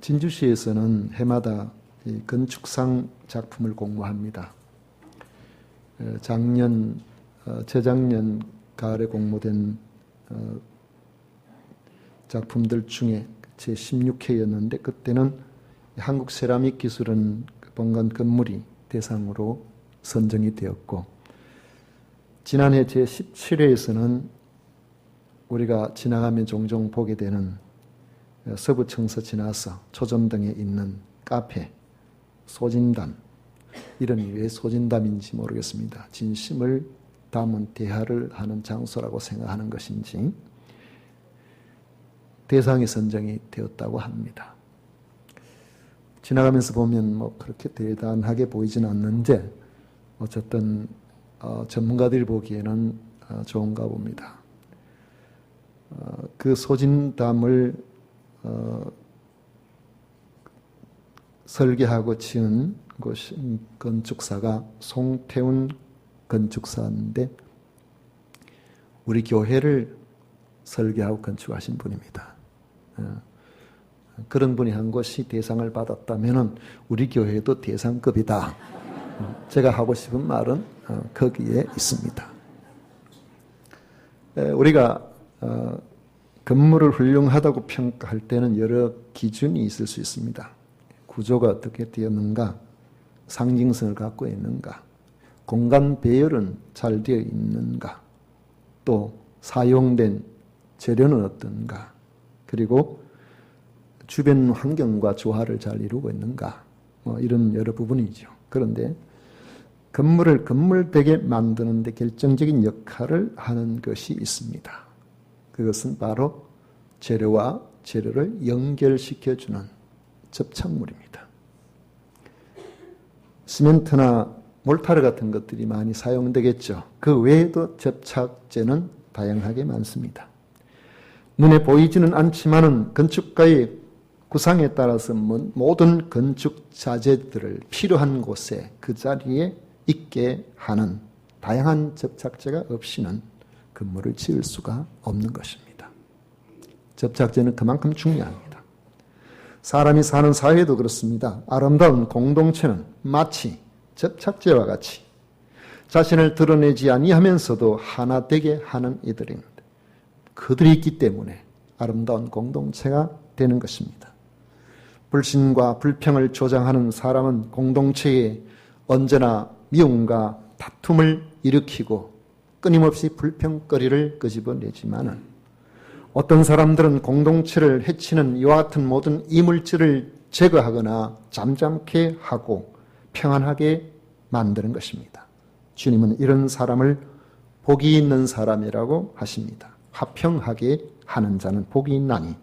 진주시에서는 해마다 이 건축상 작품을 공모합니다. 재작년 가을에 공모된 작품들 중에 제16회였는데 그때는 한국세라믹기술은 본관 건물이 대상으로 선정이 되었고, 지난해 제17회에서는 우리가 지나가면 종종 보게 되는 서부청서 지나서 초점등에 있는 카페, 소진담, 이름이 왜 소진담인지 모르겠습니다. 진심을 담은 대화를 하는 장소라고 생각하는 것인지 대상이 선정이 되었다고 합니다. 지나가면서 보면 뭐 그렇게 대단하게 보이진 않는데 어쨌든 전문가들이 보기에는 좋은가 봅니다. 그 소진담을 설계하고 지은 건축사가 송태훈 건축사인데 우리 교회를 설계하고 건축하신 분입니다. 그런 분이 한 것이 대상을 받았다면 우리 교회도 대상급이다. 제가 하고 싶은 말은 거기에 있습니다. 우리가 건물을 훌륭하다고 평가할 때는 여러 기준이 있을 수 있습니다. 구조가 어떻게 되었는가, 상징성을 갖고 있는가, 공간 배열은 잘 되어 있는가, 또 사용된 재료는 어떤가, 그리고 주변 환경과 조화를 잘 이루고 있는가, 이런 여러 부분이죠. 그런데 건물을 건물되게 만드는 데 결정적인 역할을 하는 것이 있습니다. 그것은 바로 재료와 재료를 연결시켜주는 접착물입니다. 시멘트나 몰타르 같은 것들이 많이 사용되겠죠. 그 외에도 접착제는 다양하게 많습니다. 눈에 보이지는 않지만은 건축가의 구상에 따라서 모든 건축 자재들을 필요한 곳에 그 자리에 있게 하는 다양한 접착제가 없이는 건물을 지을 수가 없는 것입니다. 접착제는 그만큼 중요합니다. 사람이 사는 사회도 그렇습니다. 아름다운 공동체는 마치 접착제와 같이 자신을 드러내지 아니하면서도 하나 되게 하는 이들입니다. 그들이 있기 때문에 아름다운 공동체가 되는 것입니다. 불신과 불평을 조장하는 사람은 공동체에 언제나 미움과 다툼을 일으키고 끊임없이 불평거리를 끄집어내지만은 어떤 사람들은 공동체를 해치는 이와 같은 모든 이물질을 제거하거나 잠잠케 하고 평안하게 만드는 것입니다. 주님은 이런 사람을 복이 있는 사람이라고 하십니다. 화평하게 하는 자는 복이 있나니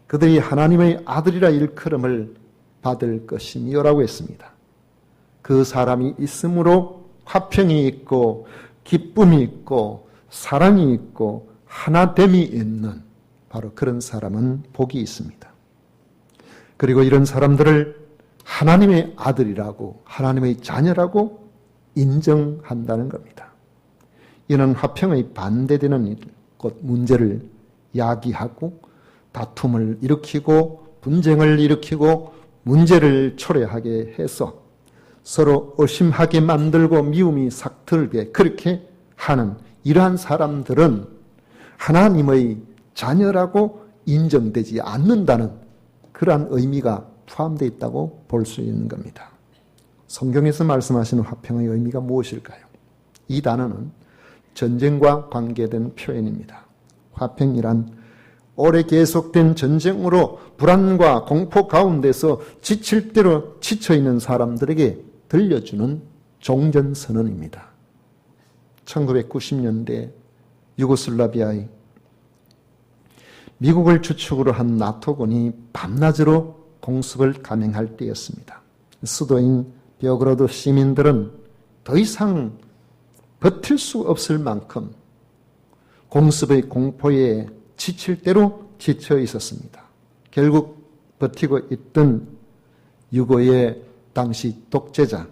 그들이 하나님의 아들이라 일컬음을 받을 것이니요라고 했습니다. 그 사람이 있으므로 화평이 있고 기쁨이 있고 사랑이 있고 하나됨이 있는 바로 그런 사람은 복이 있습니다. 그리고 이런 사람들을 하나님의 아들이라고 하나님의 자녀라고 인정한다는 겁니다. 이는 화평의 반대되는 곧 문제를 야기하고 다툼을 일으키고 분쟁을 일으키고 문제를 초래하게 해서 서로 의심하게 만들고 미움이 삭틀게 그렇게 하는 이러한 사람들은 하나님의 자녀라고 인정되지 않는다는 그러한 의미가 포함되어 있다고 볼 수 있는 겁니다. 성경에서 말씀하시는 화평의 의미가 무엇일까요? 이 단어는 전쟁과 관계된 표현입니다. 화평이란 오래 계속된 전쟁으로 불안과 공포 가운데서 지칠 대로 지쳐있는 사람들에게 들려주는 종전선언입니다. 1990년대 유고슬라비아의 미국을 주축으로 한 나토군이 밤낮으로 공습을 감행할 때였습니다. 수도인 베오그라드 시민들은 더 이상 버틸 수 없을 만큼 공습의 공포에 지칠 대로 지쳐 있었습니다. 결국 버티고 있던 유고의 당시 독재자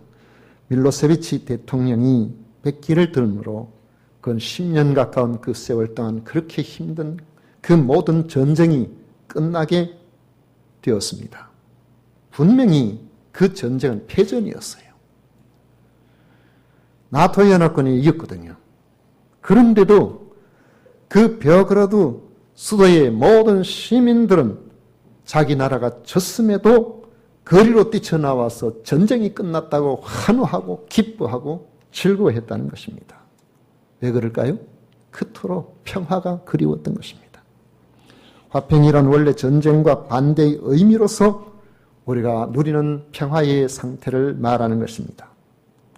밀로세비치 대통령이 백기를 들므로 그 10년 가까운 그 세월 동안 그렇게 힘든 그 모든 전쟁이 끝나게 되었습니다. 분명히 그 전쟁은 패전이었어요. 나토 연합군이 이겼거든요. 그런데도 그 베오그라드 수도의 모든 시민들은 자기 나라가 졌음에도 거리로 뛰쳐나와서 전쟁이 끝났다고 환호하고 기뻐하고 즐거워했다는 것입니다. 왜 그럴까요? 그토록 평화가 그리웠던 것입니다. 화평이란 원래 전쟁과 반대의 의미로서 우리가 누리는 평화의 상태를 말하는 것입니다.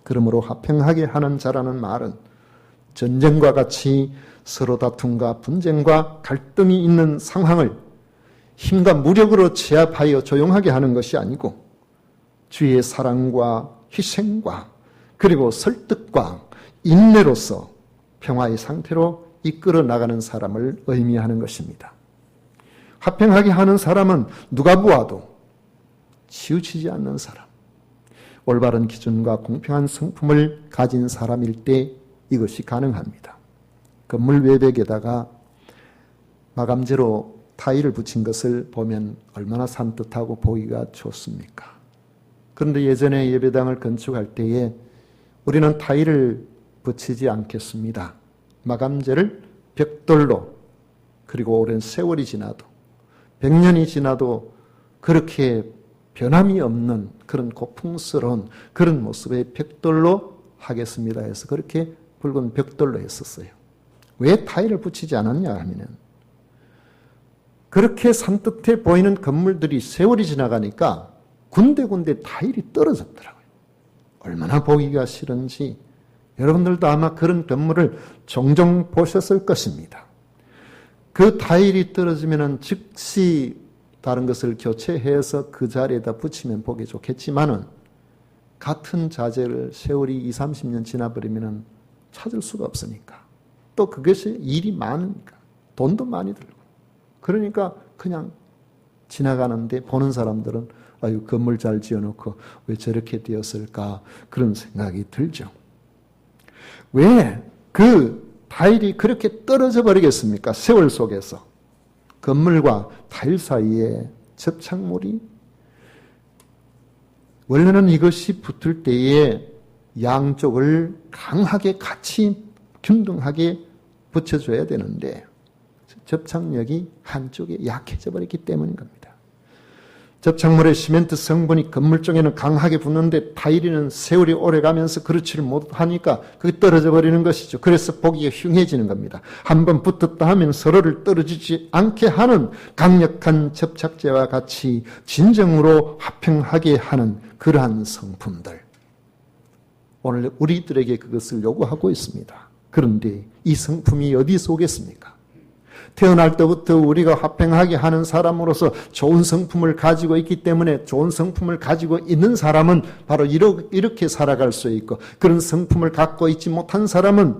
그러므로 화평하게 하는 자라는 말은 전쟁과 같이 서로 다툼과 분쟁과 갈등이 있는 상황을 힘과 무력으로 제압하여 조용하게 하는 것이 아니고 주의 사랑과 희생과 그리고 설득과 인내로서 평화의 상태로 이끌어 나가는 사람을 의미하는 것입니다. 화평하게 하는 사람은 누가 보아도 치우치지 않는 사람, 올바른 기준과 공평한 성품을 가진 사람일 때 이것이 가능합니다. 건물 외벽에다가 마감재로 타일을 붙인 것을 보면 얼마나 산뜻하고 보기가 좋습니까? 그런데 예전에 예배당을 건축할 때에 우리는 타일을 붙이지 않겠습니다. 마감재를 벽돌로, 그리고 오랜 세월이 지나도 100년이 지나도 그렇게 변함이 없는 그런 고풍스러운 그런 모습의 벽돌로 하겠습니다 해서 그렇게 붉은 벽돌로 했었어요. 왜 타일을 붙이지 않았냐 하면 그렇게 산뜻해 보이는 건물들이 세월이 지나가니까 군데군데 타일이 떨어졌더라고요. 얼마나 보기가 싫은지 여러분들도 아마 그런 건물을 종종 보셨을 것입니다. 그 타일이 떨어지면 즉시 다른 것을 교체해서 그 자리에다 붙이면 보기 좋겠지만은 같은 자재를 세월이 20, 30년 지나버리면 찾을 수가 없으니까. 또 그것이 일이 많으니까. 돈도 많이 들고. 그러니까 그냥 지나가는데 보는 사람들은 아유, 건물 잘 지어놓고 왜 저렇게 되었을까 그런 생각이 들죠. 왜 그 타일이 그렇게 떨어져 버리겠습니까? 세월 속에서. 건물과 타일 사이에 접착물이 원래는 이것이 붙을 때에 양쪽을 강하게 같이 균등하게 붙여줘야 되는데 접착력이 한쪽에 약해져 버렸기 때문인 겁니다. 접착물의 시멘트 성분이 건물 쪽에는 강하게 붙는데 타일에는 세월이 오래가면서 그렇지를 못하니까 그게 떨어져 버리는 것이죠. 그래서 보기가 흉해지는 겁니다. 한번 붙었다 하면 서로를 떨어지지 않게 하는 강력한 접착제와 같이 진정으로 화평하게 하는 그러한 성품들. 오늘 우리들에게 그것을 요구하고 있습니다. 그런데 이 성품이 어디서 오겠습니까? 태어날 때부터 우리가 화평하게 하는 사람으로서 좋은 성품을 가지고 있기 때문에 좋은 성품을 가지고 있는 사람은 바로 이렇게 살아갈 수 있고 그런 성품을 갖고 있지 못한 사람은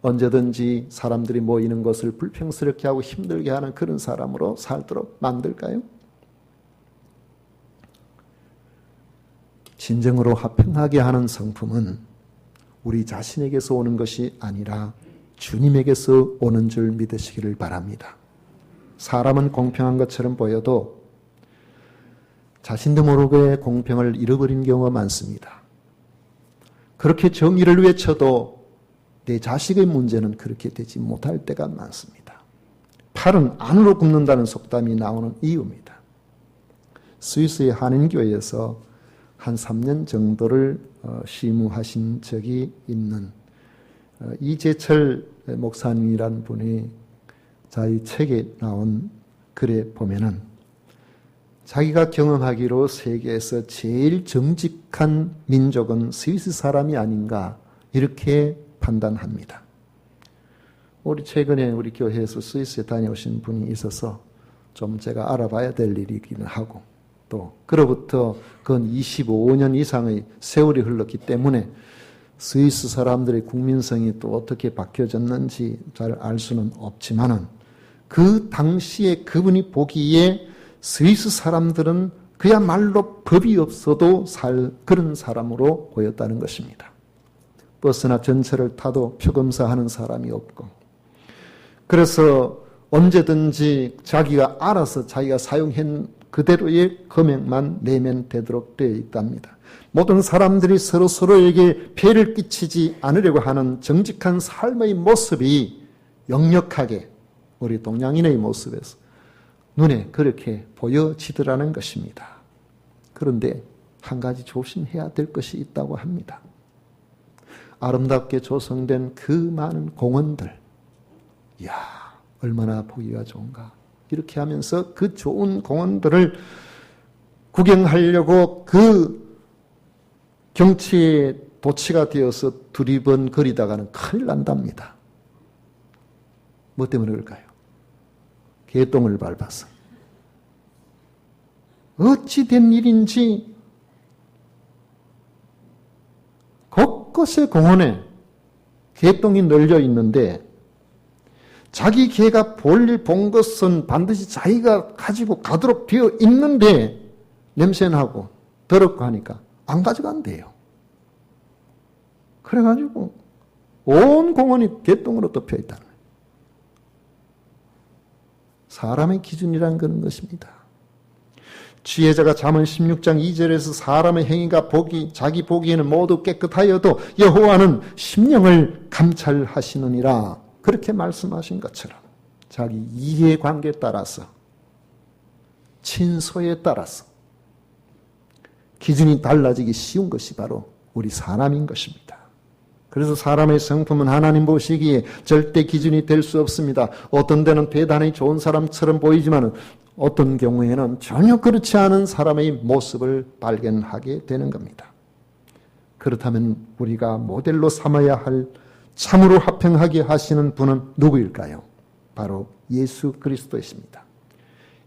언제든지 사람들이 모이는 것을 불평스럽게 하고 힘들게 하는 그런 사람으로 살도록 만들까요? 진정으로 화평하게 하는 성품은 우리 자신에게서 오는 것이 아니라 주님에게서 오는 줄 믿으시기를 바랍니다. 사람은 공평한 것처럼 보여도 자신도 모르게 공평을 잃어버린 경우가 많습니다. 그렇게 정의를 외쳐도 내 자식의 문제는 그렇게 되지 못할 때가 많습니다. 팔은 안으로 굽는다는 속담이 나오는 이유입니다. 스위스의 한인교회에서 한 3년 정도를 시무하신 적이 있는 이재철 목사님이란 분이 자기 책에 나온 글에 보면은 자기가 경험하기로 세계에서 제일 정직한 민족은 스위스 사람이 아닌가 이렇게 판단합니다. 우리 최근에 우리 교회에서 스위스에 다녀오신 분이 있어서 좀 제가 알아봐야 될 일이기는 하고 또 그로부터 근 25년 이상의 세월이 흘렀기 때문에 스위스 사람들의 국민성이 또 어떻게 바뀌어졌는지 잘 알 수는 없지만은 그 당시에 그분이 보기에 스위스 사람들은 그야말로 법이 없어도 살 그런 사람으로 보였다는 것입니다. 버스나 전철을 타도 표검사하는 사람이 없고 그래서 언제든지 자기가 알아서 자기가 사용한 그대로의 금액만 내면 되도록 되어 있답니다. 모든 사람들이 서로에게 폐를 끼치지 않으려고 하는 정직한 삶의 모습이 역력하게 우리 동양인의 모습에서 눈에 그렇게 보여지더라는 것입니다. 그런데 한 가지 조심해야 될 것이 있다고 합니다. 아름답게 조성된 그 많은 공원들, 이야, 얼마나 보기가 좋은가. 이렇게 하면서 그 좋은 공원들을 구경하려고 그 경치에 도취가 되어서 두리번거리다가는 큰일 난답니다. 뭐 때문에 그럴까요? 개똥을 밟아서. 어찌 된 일인지 곳곳에 공원에 개똥이 널려 있는데 자기 개가 볼일 본 것은 반드시 자기가 가지고 가도록 되어 있는데 냄새나고 더럽고 하니까 안 가져간대요. 그래가지고 온 공원이 개똥으로 덮여 있다는 거예요. 사람의 기준이란 그런 것입니다. 지혜자가 잠언 16장 2절에서 사람의 행위가 자기 보기에는 모두 깨끗하여도 여호와는 심령을 감찰하시느니라 그렇게 말씀하신 것처럼 자기 이해관계에 따라서 친소에 따라서 기준이 달라지기 쉬운 것이 바로 우리 사람인 것입니다. 그래서 사람의 성품은 하나님 보시기에 절대 기준이 될 수 없습니다. 어떤 데는 대단히 좋은 사람처럼 보이지만 어떤 경우에는 전혀 그렇지 않은 사람의 모습을 발견하게 되는 겁니다. 그렇다면 우리가 모델로 삼아야 할 참으로 화평하게 하시는 분은 누구일까요? 바로 예수 그리스도이십니다.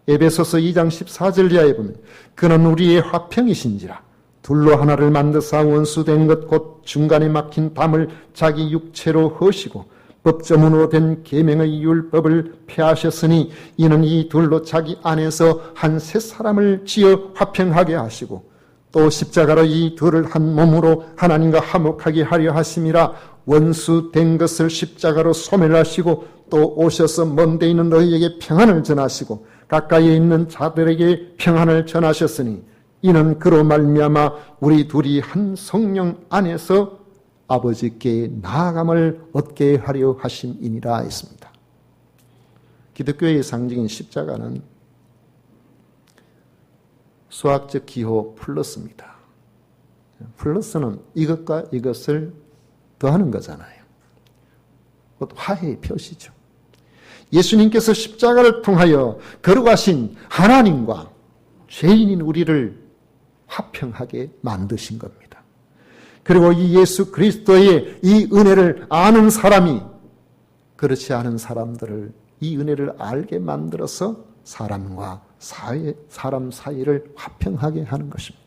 에베소서 2장 14절 이하에 보면 그는 우리의 화평이신지라 둘로 하나를 만드사 원수된 것 곧 중간에 막힌 담을 자기 육체로 허시고 법조문으로 된 계명의 율법을 폐하셨으니 이는 이 둘로 자기 안에서 한 새 사람을 지어 화평하게 하시고 또 십자가로 이 둘을 한 몸으로 하나님과 화목하게 하려 하심이라. 원수된 것을 십자가로 소멸하시고 또 오셔서 먼 데 있는 너희에게 평안을 전하시고 가까이에 있는 자들에게 평안을 전하셨으니 이는 그로 말미암아 우리 둘이 한 성령 안에서 아버지께 나아감을 얻게 하려 하심이니라 했습니다. 기독교의 상징인 십자가는 수학적 기호 플러스입니다. 플러스는 이것과 이것을 더하는 거잖아요. 화해의 표시죠. 예수님께서 십자가를 통하여 거룩하신 하나님과 죄인인 우리를 화평하게 만드신 겁니다. 그리고 이 예수 그리스도의 이 은혜를 아는 사람이 그렇지 않은 사람들을 이 은혜를 알게 만들어서 사람과 사람 사이를 화평하게 하는 것입니다.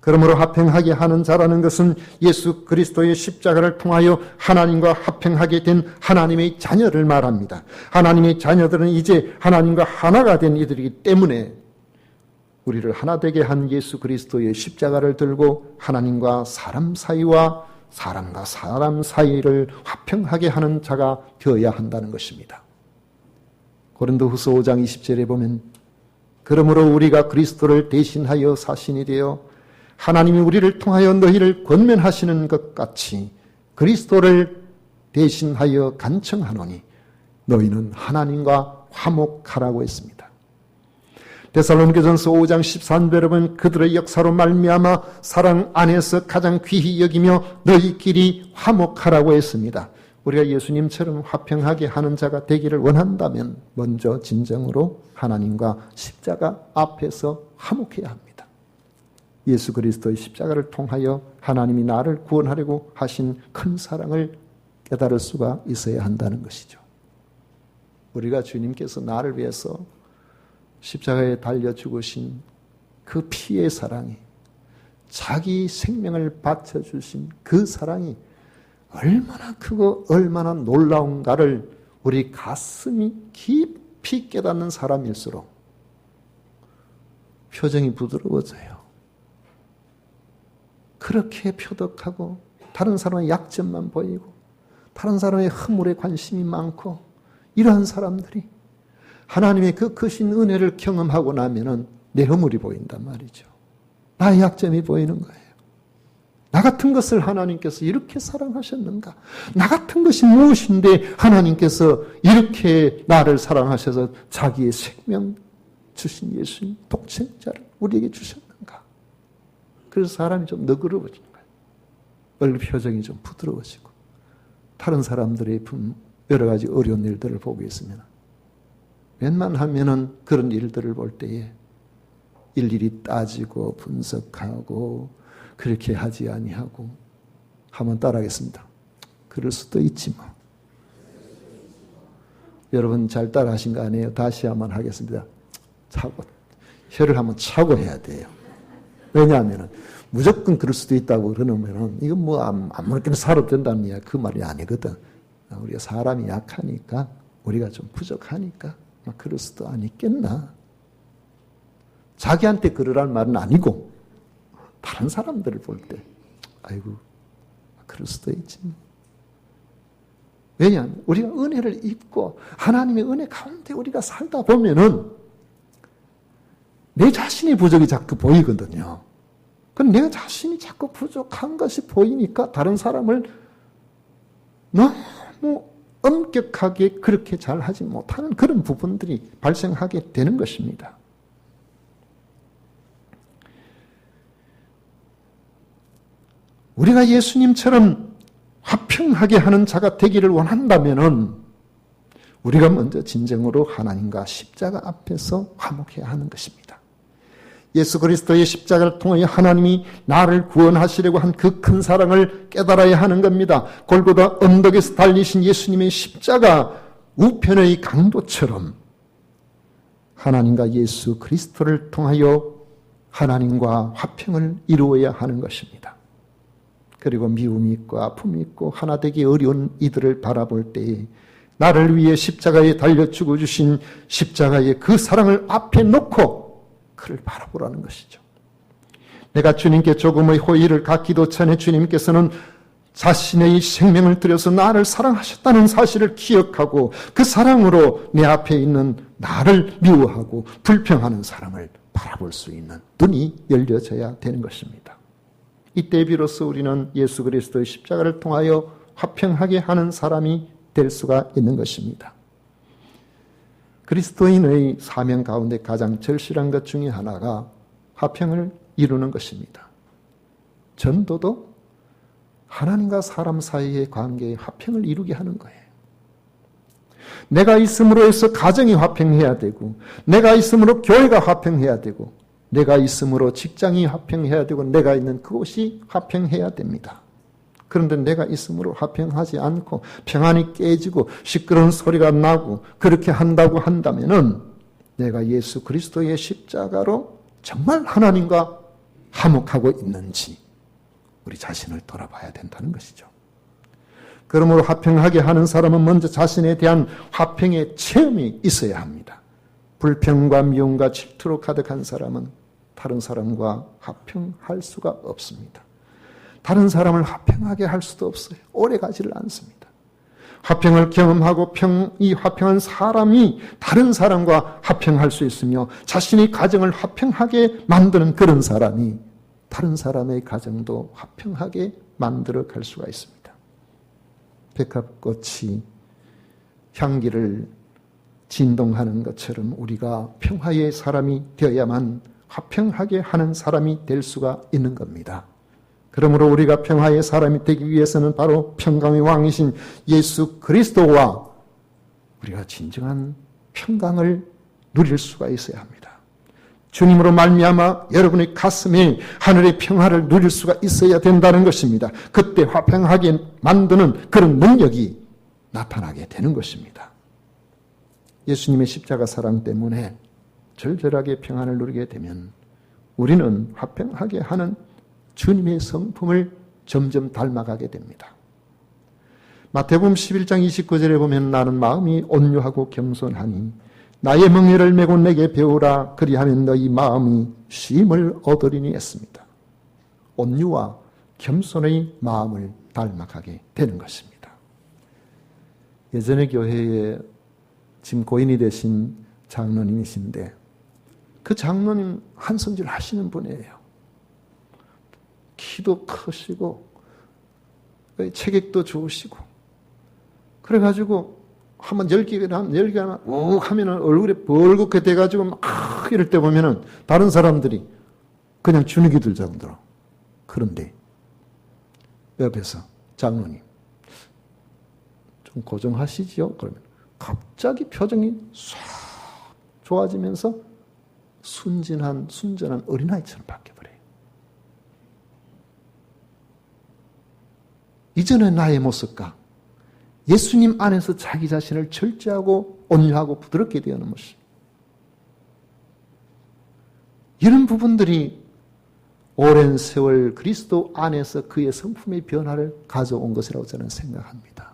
그러므로 화평하게 하는 자라는 것은 예수 그리스도의 십자가를 통하여 하나님과 화평하게 된 하나님의 자녀를 말합니다. 하나님의 자녀들은 이제 하나님과 하나가 된 이들이기 때문에 우리를 하나 되게 한 예수 그리스도의 십자가를 들고 하나님과 사람 사이와 사람과 사람 사이를 화평하게 하는 자가 되어야 한다는 것입니다. 고린도후서 5장 20절에 보면 그러므로 우리가 그리스도를 대신하여 사신이 되어 하나님이 우리를 통하여 너희를 권면하시는 것 같이 그리스도를 대신하여 간청하노니 너희는 하나님과 화목하라고 했습니다. 데살로니가전서 5장 13절에 보면 그들의 역사로 말미암아 사랑 안에서 가장 귀히 여기며 너희끼리 화목하라고 했습니다. 우리가 예수님처럼 화평하게 하는 자가 되기를 원한다면 먼저 진정으로 하나님과 십자가 앞에서 화목해야 합니다. 예수 그리스도의 십자가를 통하여 하나님이 나를 구원하려고 하신 큰 사랑을 깨달을 수가 있어야 한다는 것이죠. 우리가 주님께서 나를 위해서 십자가에 달려 죽으신 그 피의 사랑이 자기 생명을 바쳐주신 그 사랑이 얼마나 크고 얼마나 놀라운가를 우리 가슴이 깊이 깨닫는 사람일수록 표정이 부드러워져요. 그렇게 표독하고 다른 사람의 약점만 보이고 다른 사람의 허물에 관심이 많고 이러한 사람들이 하나님의 그 크신 은혜를 경험하고 나면은 내 허물이 보인단 말이죠. 나의 약점이 보이는 거예요. 나 같은 것을 하나님께서 이렇게 사랑하셨는가? 나 같은 것이 무엇인데 하나님께서 이렇게 나를 사랑하셔서 자기의 생명 주신 예수님 독생자를 우리에게 주셨는가? 그래서 사람이 좀 너그러워지는 거예요. 얼굴 표정이 좀 부드러워지고 다른 사람들의 여러 가지 어려운 일들을 보고 있으면 웬만하면은 그런 일들을 볼 때에 일일이 따지고 분석하고 그렇게 하지 아니하고 한번 따라하겠습니다. 그럴 수도 있지 뭐. 여러분 잘 따라하신 거 아니에요? 다시 한번 하겠습니다. 차고 혀를 한번 차고 해야 돼요. 왜냐하면 무조건 그럴 수도 있다고 그러면은 이건 뭐 아무렇게나 살아도 된다는 이야 그 말이 아니거든. 우리가 사람이 약하니까 우리가 좀 부족하니까 그럴 수도 아니겠나. 자기한테 그러라는 말은 아니고 다른 사람들을 볼 때 아이고 그럴 수도 있지. 왜냐하면 우리가 은혜를 입고 하나님의 은혜 가운데 우리가 살다 보면은 내 자신의 부족이 자꾸 보이거든요. 그럼 내가 자신이 자꾸 부족한 것이 보이니까 다른 사람을 너무 엄격하게 그렇게 잘 하지 못하는 그런 부분들이 발생하게 되는 것입니다. 우리가 예수님처럼 화평하게 하는 자가 되기를 원한다면은 우리가 먼저 진정으로 하나님과 십자가 앞에서 화목해야 하는 것입니다. 예수 그리스도의 십자가를 통하여 하나님이 나를 구원하시려고 한 그 큰 사랑을 깨달아야 하는 겁니다. 골고다 언덕에서 달리신 예수님의 십자가 우편의 강도처럼 하나님과 예수 그리스도를 통하여 하나님과 화평을 이루어야 하는 것입니다. 그리고 미움이 있고 아픔이 있고 하나 되기 어려운 이들을 바라볼 때에 나를 위해 십자가에 달려 죽어주신 십자가의 그 사랑을 앞에 놓고 그를 바라보라는 것이죠. 내가 주님께 조금의 호의를 갖기도 전에 주님께서는 자신의 생명을 들여서 나를 사랑하셨다는 사실을 기억하고 그 사랑으로 내 앞에 있는 나를 미워하고 불평하는 사람을 바라볼 수 있는 눈이 열려져야 되는 것입니다. 이때 비로소 우리는 예수 그리스도의 십자가를 통하여 화평하게 하는 사람이 될 수가 있는 것입니다. 그리스도인의 사명 가운데 가장 절실한 것 중에 하나가 화평을 이루는 것입니다. 전도도 하나님과 사람 사이의 관계에 화평을 이루게 하는 거예요. 내가 있음으로 해서 가정이 화평해야 되고, 내가 있음으로 교회가 화평해야 되고, 내가 있음으로 직장이 화평해야 되고 내가 있는 그곳이 화평해야 됩니다. 그런데 내가 있음으로 화평하지 않고 평안이 깨지고 시끄러운 소리가 나고 그렇게 한다고 한다면은 내가 예수 그리스도의 십자가로 정말 하나님과 화목하고 있는지 우리 자신을 돌아봐야 된다는 것이죠. 그러므로 화평하게 하는 사람은 먼저 자신에 대한 화평의 체험이 있어야 합니다. 불평과 미움과 질투로 가득한 사람은 다른 사람과 화평할 수가 없습니다. 다른 사람을 화평하게 할 수도 없어요. 오래 가지를 않습니다. 화평을 경험하고 이 화평한 사람이 다른 사람과 화평할 수 있으며 자신의 가정을 화평하게 만드는 그런 사람이 다른 사람의 가정도 화평하게 만들어 갈 수가 있습니다. 백합꽃이 향기를 진동하는 것처럼 우리가 평화의 사람이 되어야만 화평하게 하는 사람이 될 수가 있는 겁니다. 그러므로 우리가 평화의 사람이 되기 위해서는 바로 평강의 왕이신 예수 그리스도와 우리가 진정한 평강을 누릴 수가 있어야 합니다. 주님으로 말미암아 여러분의 가슴에 하늘의 평화를 누릴 수가 있어야 된다는 것입니다. 그때 화평하게 만드는 그런 능력이 나타나게 되는 것입니다. 예수님의 십자가 사랑 때문에 절절하게 평안을 누리게 되면 우리는 화평하게 하는 주님의 성품을 점점 닮아가게 됩니다. 마태복음 11장 29절에 보면 나는 마음이 온유하고 겸손하니 나의 멍에를 메고 내게 배우라 그리하면 너희 마음이 쉼을 얻으리니 했습니다. 온유와 겸손의 마음을 닮아가게 되는 것입니다. 예전에 교회에 지금 고인이 되신 장로님이신데 그 장로님 한성질 하시는 분이에요. 키도 크시고 체격도 좋으시고 그래가지고 한번 열기가 욱 하면 얼굴에 벌겋게 돼가지고 막 이럴 때 보면은 다른 사람들이 그냥 주눅이 들 정도로. 그런데 옆에서 장로님 좀 고정하시죠? 그러면 갑자기 표정이 싹 좋아지면서 순전한 어린아이처럼 바뀌어버려요. 이전의 나의 모습과 예수님 안에서 자기 자신을 절제하고 온유하고 부드럽게 되어는 모습. 이런 부분들이 오랜 세월 그리스도 안에서 그의 성품의 변화를 가져온 것이라고 저는 생각합니다.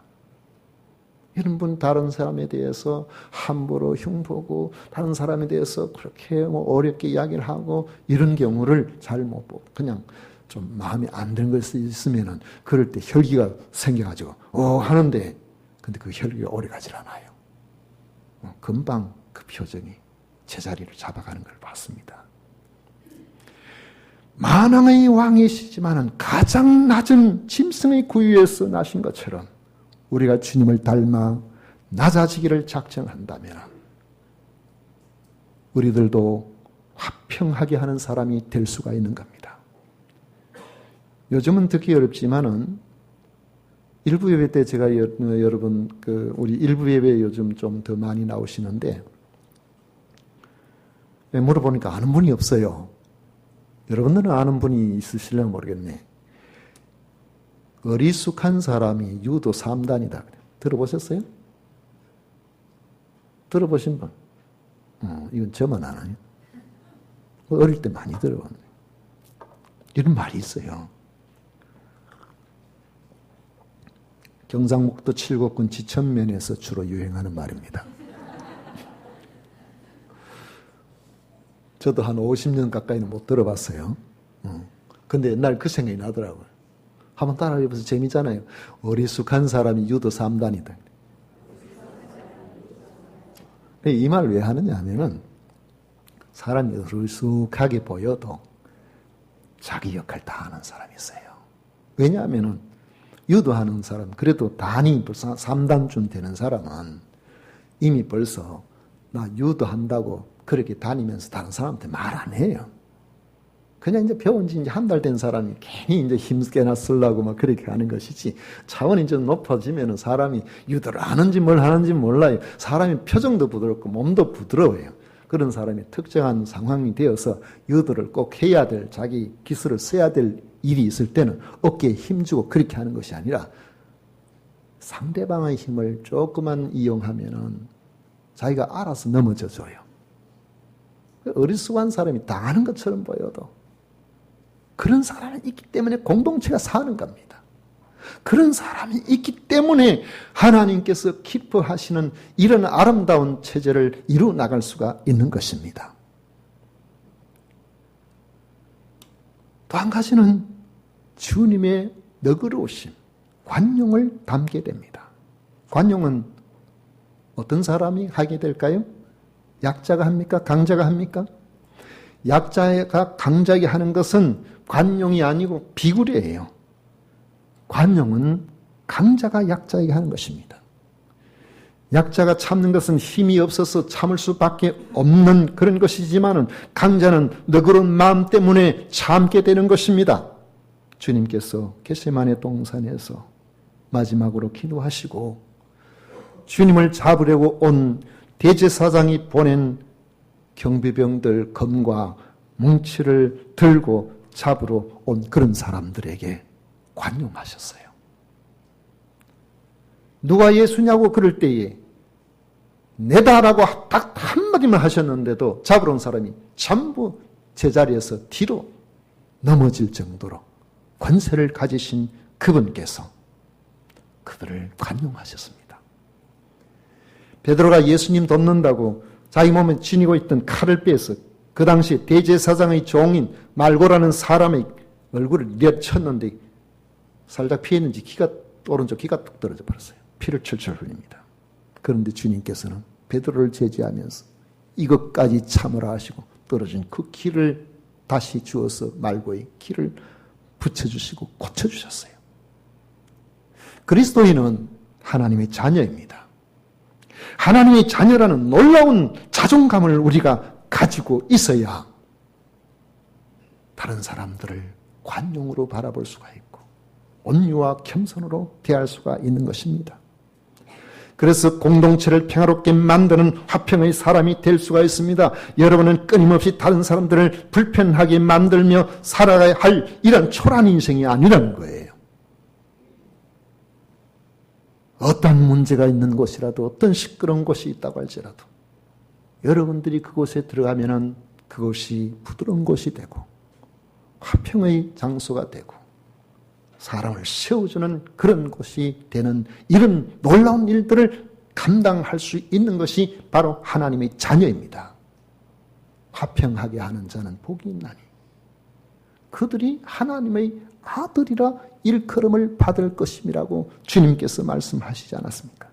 이런 분 다른 사람에 대해서 함부로 흉보고 다른 사람에 대해서 그렇게 어렵게 이야기를 하고 이런 경우를 잘 못 보고 그냥 좀 마음에 안 드는 것이 있으면은 그럴 때 혈기가 생겨가지고 하는데 근데 그 혈기가 오래 가질 않아요. 금방 그 표정이 제자리를 잡아가는 걸 봤습니다. 만왕의 왕이시지만은 가장 낮은 짐승의 구유에서 나신 것처럼 우리가 주님을 닮아 낮아지기를 작정한다면 우리들도 화평하게 하는 사람이 될 수가 있는 겁니다. 요즘은 듣기 어렵지만은 일부 예배 때 제가 여러분 우리 일부 예배 요즘 좀 더 많이 나오시는데 물어보니까 아는 분이 없어요. 여러분들은 아는 분이 있으실려나 모르겠네. 어리숙한 사람이 유도 3단이다. 들어보셨어요? 들어보신 분? 이건 저만 아나요? 어릴 때 많이 들어봤네. 이런 말이 있어요. 경상북도 칠곡군 지천면에서 주로 유행하는 말입니다. 저도 한 50년 가까이는 못 들어봤어요. 근데 옛날 그 생각이 나더라고요. 한번 따라해보세요. 재미잖아요. 어리숙한 사람이 유도 3단이다. 이 말을 왜 하느냐 하면은 사람이 어리숙하게 보여도 자기 역할 다 하는 사람이 있어요. 왜냐하면은 유도하는 사람, 그래도 단이 벌써 3단쯤 되는 사람은 이미 벌써 나 유도한다고 그렇게 다니면서 다른 사람한테 말 안 해요. 그냥 이제 배운 지 이제 한 달 된 사람이 괜히 이제 힘쓰게나 쓰려고 막 그렇게 하는 것이지, 차원이 좀 높아지면은 사람이 유도를 하는지 뭘 하는지 몰라요. 사람이 표정도 부드럽고 몸도 부드러워요. 그런 사람이 특정한 상황이 되어서 유도를 꼭 해야 될, 자기 기술을 써야 될 일이 있을 때는 어깨에 힘주고 그렇게 하는 것이 아니라 상대방의 힘을 조금만 이용하면은 자기가 알아서 넘어져 줘요. 어리숙한 사람이 당하는 것처럼 보여도 그런 사람이 있기 때문에 공동체가 사는 겁니다. 그런 사람이 있기 때문에 하나님께서 기뻐하시는 이런 아름다운 체제를 이루어 나갈 수가 있는 것입니다. 또 한 가지는 주님의 너그러우심, 관용을 담게 됩니다. 관용은 어떤 사람이 하게 될까요? 약자가 합니까? 강자가 합니까? 약자가 강자에게 하는 것은 관용이 아니고 비굴이에요. 관용은 강자가 약자에게 하는 것입니다. 약자가 참는 것은 힘이 없어서 참을 수밖에 없는 그런 것이지만은 강자는 너그러운 마음 때문에 참게 되는 것입니다. 주님께서 겟세마네 동산에서 마지막으로 기도하시고 주님을 잡으려고 온 대제사장이 보낸 경비병들 검과 뭉치를 들고 잡으러 온 그런 사람들에게 관용하셨어요. 누가 예수냐고 그럴 때에 내다라고 딱 한마디만 하셨는데도 잡으러 온 사람이 전부 제자리에서 뒤로 넘어질 정도로 권세를 가지신 그분께서 그들을 관용하셨습니다. 베드로가 예수님 돕는다고 자기 몸에 지니고 있던 칼을 빼서 그 당시 대제사장의 종인 말고라는 사람의 얼굴을 내쳤는데 살짝 피했는지 오른쪽 귀가 뚝 떨어져 버렸어요. 피를 철철 흘립니다. 그런데 주님께서는 베드로를 제지하면서 이것까지 참으라 하시고 떨어진 그 길을 다시 주어서 말고의 길을 붙여주시고 고쳐주셨어요. 그리스도인은 하나님의 자녀입니다. 하나님의 자녀라는 놀라운 자존감을 우리가 가지고 있어야 다른 사람들을 관용으로 바라볼 수가 있고 온유와 겸손으로 대할 수가 있는 것입니다. 그래서 공동체를 평화롭게 만드는 화평의 사람이 될 수가 있습니다. 여러분은 끊임없이 다른 사람들을 불편하게 만들며 살아가야 할 이런 초라한 인생이 아니라는 거예요. 어떤 문제가 있는 곳이라도 어떤 시끄러운 곳이 있다고 할지라도 여러분들이 그곳에 들어가면은 그곳이 부드러운 곳이 되고 화평의 장소가 되고 사람을 세워주는 그런 곳이 되는 이런 놀라운 일들을 감당할 수 있는 것이 바로 하나님의 자녀입니다. 화평하게 하는 자는 복이 있나니 그들이 하나님의 아들이라 일컬음을 받을 것임이라고 주님께서 말씀하시지 않았습니까?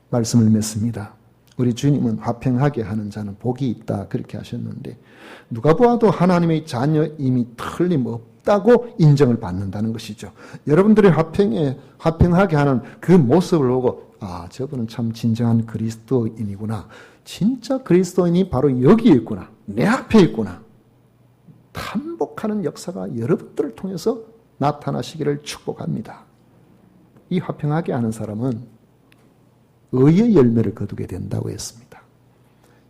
말씀을 맺습니다. 우리 주님은 화평하게 하는 자는 복이 있다 그렇게 하셨는데 누가 보아도 하나님의 자녀임이 틀림없다고 인정을 받는다는 것이죠. 여러분들이 화평하게 하는 그 모습을 보고 아, 저분은 참 진정한 그리스도인이구나. 진짜 그리스도인이 바로 여기에 있구나. 내 앞에 있구나. 탄복하는 역사가 여러분들을 통해서 나타나시기를 축복합니다. 이 화평하게 하는 사람은 의의 열매를 거두게 된다고 했습니다.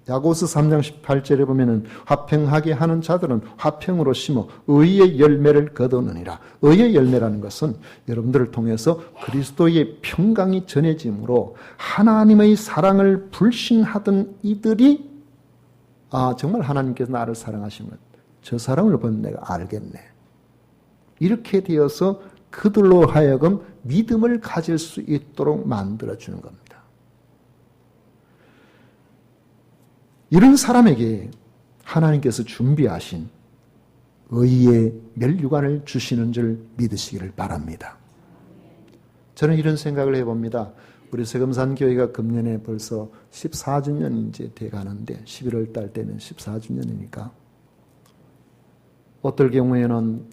야고보서 3장 18절에 보면은 화평하게 하는 자들은 화평으로 심어 의의 열매를 거두느니라. 의의 열매라는 것은 여러분들을 통해서 그리스도의 평강이 전해짐으로 하나님의 사랑을 불신하던 이들이 아, 정말 하나님께서 나를 사랑하시면 저 사람을 보면 내가 알겠네. 이렇게 되어서 그들로 하여금 믿음을 가질 수 있도록 만들어주는 겁니다. 이런 사람에게 하나님께서 준비하신 의의 면류관을 주시는 줄 믿으시기를 바랍니다. 저는 이런 생각을 해봅니다. 우리 세금산교회가 금년에 벌써 14주년이 이제 돼가는데 11월 달 되면 14주년이니까 어떨 경우에는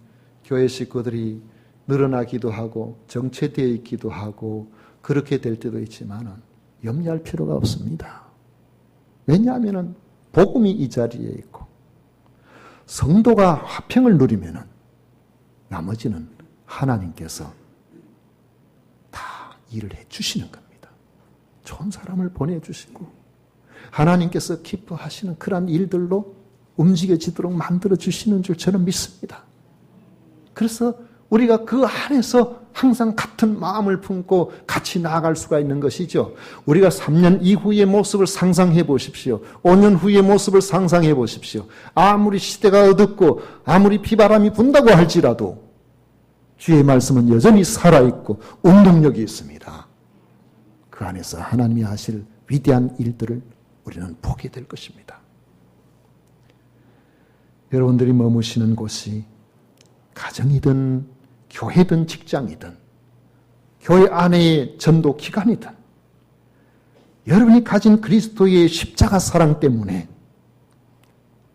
교회 식구들이 늘어나기도 하고 정체되어 있기도 하고 그렇게 될 때도 있지만 염려할 필요가 없습니다. 왜냐하면 복음이 이 자리에 있고 성도가 화평을 누리면 나머지는 하나님께서 다 일을 해주시는 겁니다. 좋은 사람을 보내주시고 하나님께서 기뻐하시는 그러한 일들로 움직여지도록 만들어주시는 줄 저는 믿습니다. 그래서 우리가 그 안에서 항상 같은 마음을 품고 같이 나아갈 수가 있는 것이죠. 우리가 3년 이후의 모습을 상상해 보십시오. 5년 후의 모습을 상상해 보십시오. 아무리 시대가 어둡고 아무리 비바람이 분다고 할지라도 주의 말씀은 여전히 살아있고 운동력이 있습니다. 그 안에서 하나님이 하실 위대한 일들을 우리는 보게 될 것입니다. 여러분들이 머무시는 곳이 가정이든 교회든 직장이든 교회 안의 전도 기관이든 여러분이 가진 그리스도의 십자가 사랑 때문에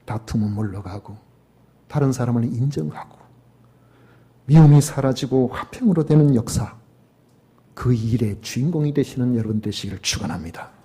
다툼은 물러가고 다른 사람을 인정하고 미움이 사라지고 화평으로 되는 역사 그 일의 주인공이 되시는 여러분 되시기를 축원합니다.